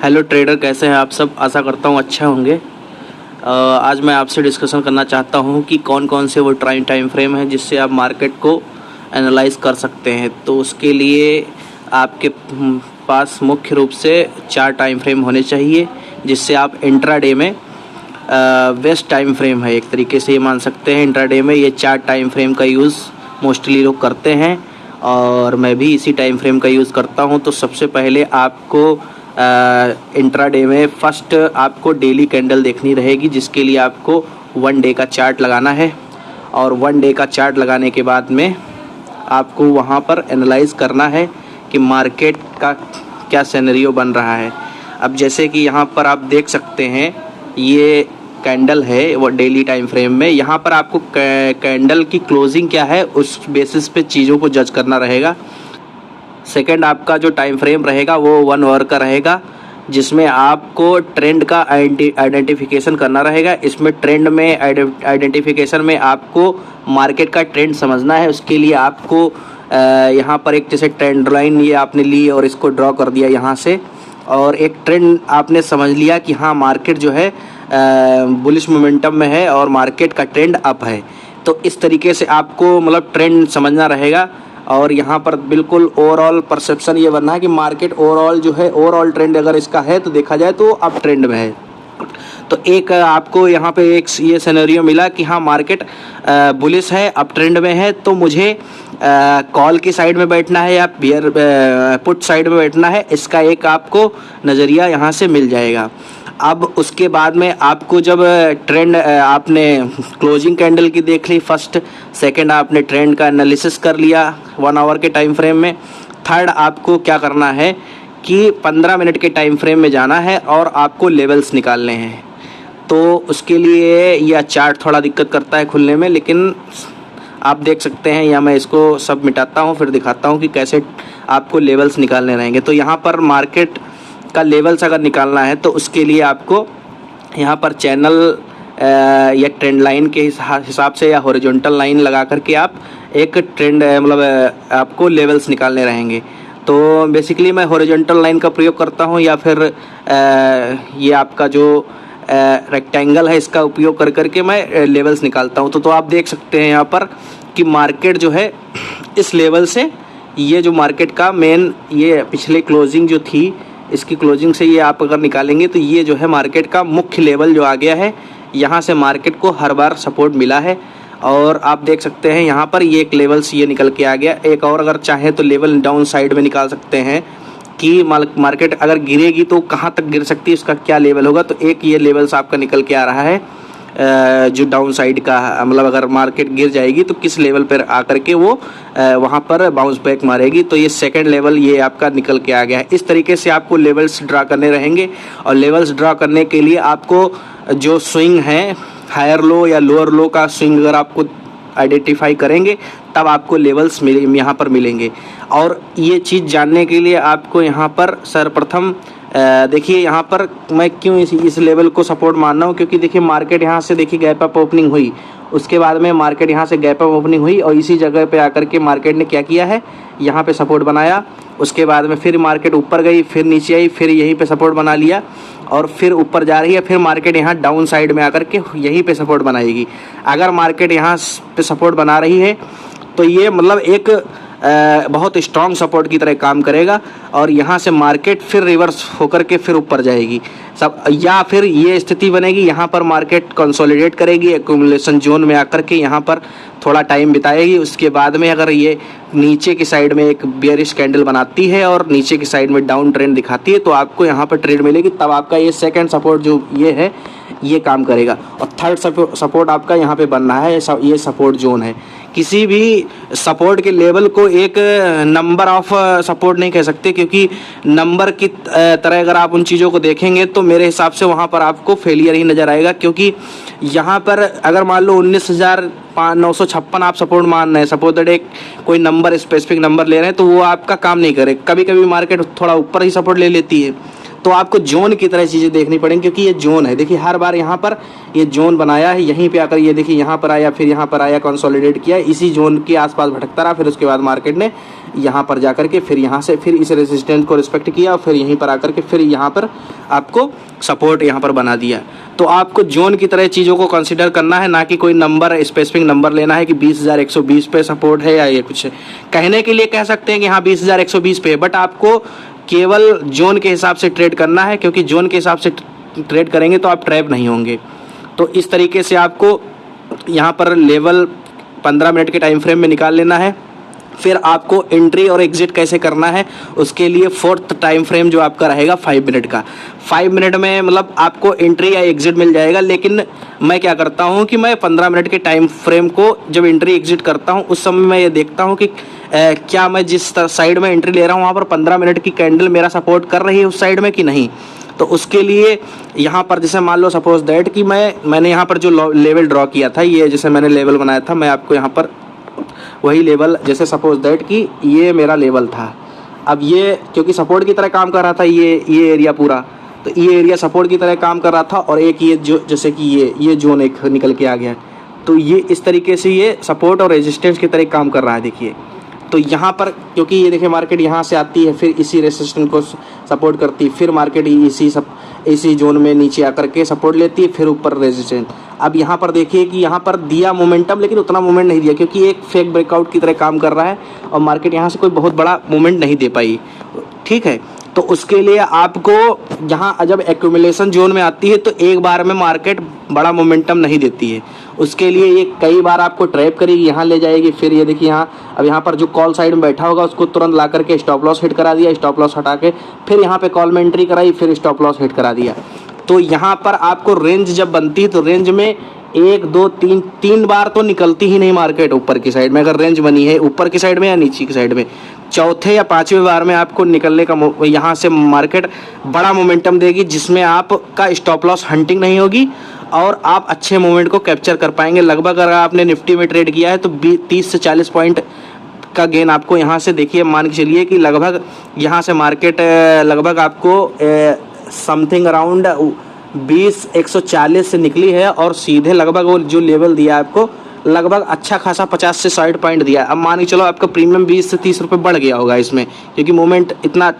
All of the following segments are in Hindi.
हेलो ट्रेडर, कैसे हैं आप सब। आशा करता हूँ अच्छे होंगे। आज मैं आपसे डिस्कशन करना चाहता हूँ कि कौन कौन से वो टाइम फ्रेम है जिससे आप मार्केट को एनालाइज कर सकते हैं। तो उसके लिए आपके पास मुख्य रूप से 4 टाइम फ्रेम होने चाहिए, जिससे आप इंट्राडे में बेस्ट टाइम फ्रेम है, एक तरीके से ये मान सकते हैं। इंट्राडे में ये 4 टाइम फ्रेम का यूज़ मोस्टली लोग करते हैं और मैं भी इसी टाइम फ्रेम का यूज़ करता हूँ। तो सबसे पहले आपको इंट्राडे में फर्स्ट आपको डेली कैंडल देखनी रहेगी, जिसके लिए आपको 1 डे का चार्ट लगाना है। और 1 डे का चार्ट लगाने के बाद में आपको वहाँ पर एनालाइज करना है कि मार्केट का क्या सिनेरियो बन रहा है। अब जैसे कि यहाँ पर आप देख सकते हैं, ये कैंडल है वो डेली टाइम फ्रेम में। यहाँ पर आपको कैंडल की क्लोजिंग क्या है उस बेसिस पे चीज़ों को जज करना रहेगा। सेकंड, आपका जो टाइम फ्रेम रहेगा वो 1 आवर का रहेगा, जिसमें आपको ट्रेंड का आइडेंटिफिकेशन करना रहेगा। इसमें ट्रेंड में आइडेंटिफिकेशन में आपको मार्केट का ट्रेंड समझना है। उसके लिए आपको यहाँ पर एक जैसे ट्रेंड लाइन ये आपने ली और इसको ड्रॉ कर दिया यहाँ से, और एक ट्रेंड आपने समझ लिया कि हाँ मार्केट जो है बुलिश मोमेंटम में है और मार्केट का ट्रेंड अप है। तो इस तरीके से आपको मतलब ट्रेंड समझना रहेगा। और यहाँ पर बिल्कुल ओवरऑल परसेप्शन ये बनना है कि मार्केट ओवरऑल जो है, ओवरऑल ट्रेंड अगर इसका है तो देखा जाए तो अप ट्रेंड में है। तो एक आपको यहाँ पे एक ये सिनेरियो मिला कि हाँ मार्केट बुलिश है, अप ट्रेंड में है, तो मुझे कॉल की साइड में बैठना है या बियर पुट साइड में बैठना है, इसका एक आपको नज़रिया यहाँ से मिल जाएगा। अब उसके बाद में आपको जब ट्रेंड आपने क्लोजिंग कैंडल की देख ली फर्स्ट, सेकंड आपने ट्रेंड का एनालिसिस कर लिया 1 आवर के टाइम फ्रेम में, थर्ड आपको क्या करना है कि 15 मिनट के टाइम फ्रेम में जाना है और आपको लेवल्स निकालने हैं। तो उसके लिए यह चार्ट थोड़ा दिक्कत करता है खुलने में, लेकिन आप देख सकते हैं, या मैं इसको सब मिटाता हूँ फिर दिखाता हूँ कि कैसे आपको लेवल्स निकालने रहेंगे। तो यहाँ पर मार्केट का लेवल्स अगर निकालना है तो उसके लिए आपको यहाँ पर चैनल या ट्रेंड लाइन के हिसाब से या हॉरिजॉन्टल लाइन लगा करके आप एक ट्रेंड मतलब आपको लेवल्स निकालने रहेंगे। तो बेसिकली मैं हॉरिजॉन्टल लाइन का प्रयोग करता हूँ, या फिर ये आपका जो रेक्टेंगल है इसका उपयोग कर करके मैं लेवल्स निकालता हूँ। तो आप देख सकते हैं यहाँ पर कि मार्केट जो है इस लेवल से, ये जो मार्केट का मेन ये पिछले क्लोजिंग जो थी, इसकी क्लोजिंग से ये आप अगर निकालेंगे तो ये जो है मार्केट का मुख्य लेवल जो आ गया है। यहाँ से मार्केट को हर बार सपोर्ट मिला है और आप देख सकते हैं यहाँ पर ये एक लेवल्स ये निकल के आ गया। एक और अगर चाहे तो लेवल डाउन साइड में निकाल सकते हैं कि मार्केट अगर गिरेगी तो कहाँ तक गिर सकती है, उसका क्या लेवल होगा। तो एक ये लेवल्स आपका निकल के आ रहा है जो डाउन साइड का, मतलब अगर मार्केट गिर जाएगी तो किस लेवल पर आकर के वो वहाँ पर बाउंस बैक मारेगी। तो ये सेकंड लेवल ये आपका निकल के आ गया है। इस तरीके से आपको लेवल्स ड्रा करने रहेंगे, और लेवल्स ड्रा करने के लिए आपको जो स्विंग है, हायर लो या लोअर लो का स्विंग अगर आपको आइडेंटिफाई करेंगे तब आपको लेवल्स यहाँ पर मिलेंगे। और ये चीज़ जानने के लिए आपको यहाँ पर सर्वप्रथम देखिए यहाँ पर मैं क्यों इस लेवल को सपोर्ट मान रहा हूँ, क्योंकि देखिए मार्केट यहाँ से देखिए गैप अप ओपनिंग हुई, उसके बाद में मार्केट यहाँ से गैप अप ओपनिंग हुई और इसी जगह पे आकर के मार्केट ने क्या किया है, यहाँ पे सपोर्ट बनाया। उसके बाद में फिर मार्केट ऊपर गई, फिर नीचे आई, फिर यहीं पे सपोर्ट बना लिया और फिर ऊपर जा रही है। फिर मार्केट यहाँ डाउन साइड में आकर के यहीं पे सपोर्ट बनाएगी। अगर मार्केट यहाँ पे सपोर्ट बना रही है तो ये मतलब एक बहुत स्ट्रॉन्ग सपोर्ट की तरह काम करेगा, और यहाँ से मार्केट फिर रिवर्स होकर के फिर ऊपर जाएगी सब, या फिर ये स्थिति बनेगी यहाँ पर मार्केट कंसोलिडेट करेगी एक्यूमुलेशन जोन में आकर के यहाँ पर थोड़ा टाइम बिताएगी। उसके बाद में अगर ये नीचे की साइड में एक बेयरिश कैंडल बनाती है और नीचे की साइड में डाउन ट्रेंड दिखाती है तो आपको यहाँ पर ट्रेड मिलेगी। तब आपका ये सेकंड सपोर्ट जो ये है ये काम करेगा, और थर्ड सपोर्ट आपका यहाँ पे बनना है, ये सपोर्ट जोन है। किसी भी सपोर्ट के लेवल को एक नंबर ऑफ सपोर्ट नहीं कह सकते, क्योंकि नंबर की तरह अगर आप उन चीज़ों को देखेंगे तो मेरे हिसाब से वहाँ पर आपको फेलियर ही नज़र आएगा। क्योंकि यहाँ पर अगर मान लो 19,956 आप सपोर्ट मान रहे हैं, सपोज दैट एक कोई नंबर स्पेसिफिक नंबर ले रहे हैं, तो वो आपका काम नहीं करे। कभी कभी मार्केट थोड़ा ऊपर ही सपोर्ट ले लेती है, तो आपको जोन की तरह चीज़ें देखनी पड़ेंगी, क्योंकि ये जोन है। देखिए हर बार यहाँ पर ये जोन बनाया है, यहीं पे आकर ये देखिए यहाँ पर आया, फिर यहाँ पर आया, कंसोलिडेट किया, इसी जोन के आसपास भटकता रहा, फिर उसके बाद मार्केट ने यहाँ पर जा कर के फिर यहाँ से फिर इस रेजिस्टेंस को रिस्पेक्ट किया और फिर यहीं पर आकर के फिर यहाँ पर आपको सपोर्ट यहाँ पर बना दिया। तो आपको जोन की तरह चीज़ों को कंसिडर करना है, ना कि कोई नंबर स्पेसिफिक नंबर लेना है कि 20,120 पे सपोर्ट है या ये कुछ है। कहने के लिए कह सकते हैं कि हाँ 20,120 पे है, बट आपको केवल जोन के हिसाब से ट्रेड करना है, क्योंकि जोन के हिसाब से ट्रेड करेंगे तो आप ट्रैप नहीं होंगे। तो इस तरीके से आपको यहाँ पर लेवल 15 मिनट के टाइम फ्रेम में निकाल लेना है। फिर आपको एंट्री और एग्जिट कैसे करना है, उसके लिए फोर्थ टाइम फ्रेम जो आपका रहेगा 5 मिनट का। 5 मिनट में मतलब आपको एंट्री या एग्जिट मिल जाएगा, लेकिन मैं क्या करता हूँ कि मैं 15 मिनट के टाइम फ्रेम को जब एंट्री एग्जिट करता हूँ उस समय मैं ये देखता हूँ कि क्या मैं जिस साइड में एंट्री ले रहा हूँ वहाँ पर 15 मिनट की कैंडल मेरा सपोर्ट कर रही है उस साइड में कि नहीं। तो उसके लिए यहाँ पर जैसे मान लो सपोज दैट कि मैंने यहाँ पर जो लेवल ड्रॉ किया था, ये जैसे मैंने लेवल बनाया था, मैं आपको यहाँ पर वही लेवल, जैसे सपोज दैट कि ये मेरा लेवल था। अब ये क्योंकि सपोर्ट की तरह काम कर रहा था, ये एरिया पूरा, तो ये एरिया सपोर्ट की तरह काम कर रहा था और एक ये जो जैसे कि ये जोन एक निकल के आ गया, तो ये इस तरीके से ये सपोर्ट और रेजिस्टेंस की तरह काम कर रहा है। देखिए तो यहाँ पर क्योंकि ये देखिए मार्केट यहाँ से आती है, फिर इसी रेजिस्टेंस को सपोर्ट करती है, फिर मार्केट इसी जोन में नीचे आकर के सपोर्ट लेती है, फिर ऊपर रेजिस्टेंस। अब यहाँ पर देखिए कि यहाँ पर दिया मोमेंटम, लेकिन उतना मोमेंट नहीं दिया क्योंकि एक फेक ब्रेकआउट की तरह काम कर रहा है और मार्केट यहाँ से कोई बहुत बड़ा मोमेंट नहीं दे पाई। ठीक है, तो उसके लिए आपको यहाँ जब एक्यूमुलेशन जोन में आती है तो एक बार में मार्केट बड़ा मोमेंटम नहीं देती है। उसके लिए ये कई बार आपको ट्रैप करेगी, यहाँ ले जाएगी, फिर ये देखिए यहाँ अब यहाँ पर जो कॉल साइड में बैठा होगा उसको तुरंत ला करके स्टॉप लॉस हिट करा दिया, स्टॉप लॉस हटा के फिर यहाँ पे कॉल में एंट्री कराई, फिर स्टॉप लॉस हिट करा दिया। तो यहाँ पर आपको रेंज जब बनती है तो रेंज में 1 2 3 बार तो निकलती ही नहीं मार्केट ऊपर की साइड में, अगर रेंज बनी है ऊपर की साइड में या नीचे की साइड में। चौथे या पांचवें बार में आपको निकलने का यहाँ से मार्केट बड़ा मोमेंटम देगी, जिसमें आपका स्टॉप लॉस हंटिंग नहीं होगी और आप अच्छे मोमेंट को कैप्चर कर पाएंगे। लगभग अगर आपने निफ्टी में ट्रेड किया है तो 30 से 40 पॉइंट का गेन आपको यहाँ से, देखिए मान के चलिए कि लगभग यहाँ से मार्केट लगभग आपको समथिंग अराउंड 140 से निकली है और सीधे लगभग वो जो लेवल दिया आपको लगभग अच्छा खासा 50 से 60 पॉइंट दिया। अब मान के चलो आपका प्रीमियम 20 से 30 रुपये बढ़ गया होगा इसमें, क्योंकि मोमेंट इतना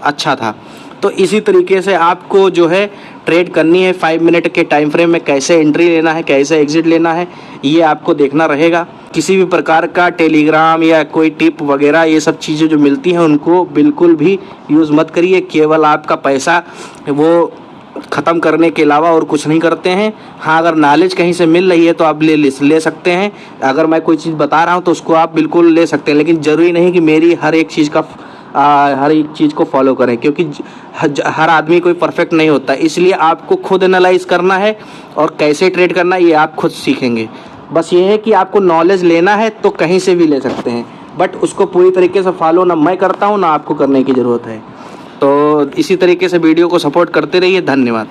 अच्छा था। तो इसी तरीके से आपको जो है ट्रेड करनी है 5 मिनट के टाइम फ्रेम में, कैसे एंट्री लेना है, कैसे एग्जिट लेना है, ये आपको देखना रहेगा। किसी भी प्रकार का टेलीग्राम या कोई टिप वगैरह ये सब चीज़ें जो मिलती हैं उनको बिल्कुल भी यूज़ मत करिए। केवल आपका पैसा वो ख़त्म करने के अलावा और कुछ नहीं करते हैं। हाँ, अगर नॉलेज कहीं से मिल रही है तो आप ले सकते हैं। अगर मैं कोई चीज़ बता रहा हूँ तो उसको आप बिल्कुल ले सकते हैं, लेकिन ज़रूरी नहीं कि मेरी हर एक चीज़ को फॉलो करें, क्योंकि हर आदमी कोई परफेक्ट नहीं होता। इसलिए आपको खुद एनालाइज करना है और कैसे ट्रेड करना है ये आप खुद सीखेंगे। बस ये है कि आपको नॉलेज लेना है तो कहीं से भी ले सकते हैं, बट उसको पूरी तरीके से फॉलो ना मैं करता हूँ ना आपको करने की ज़रूरत है। तो इसी तरीके से वीडियो को सपोर्ट करते रहिए। धन्यवाद।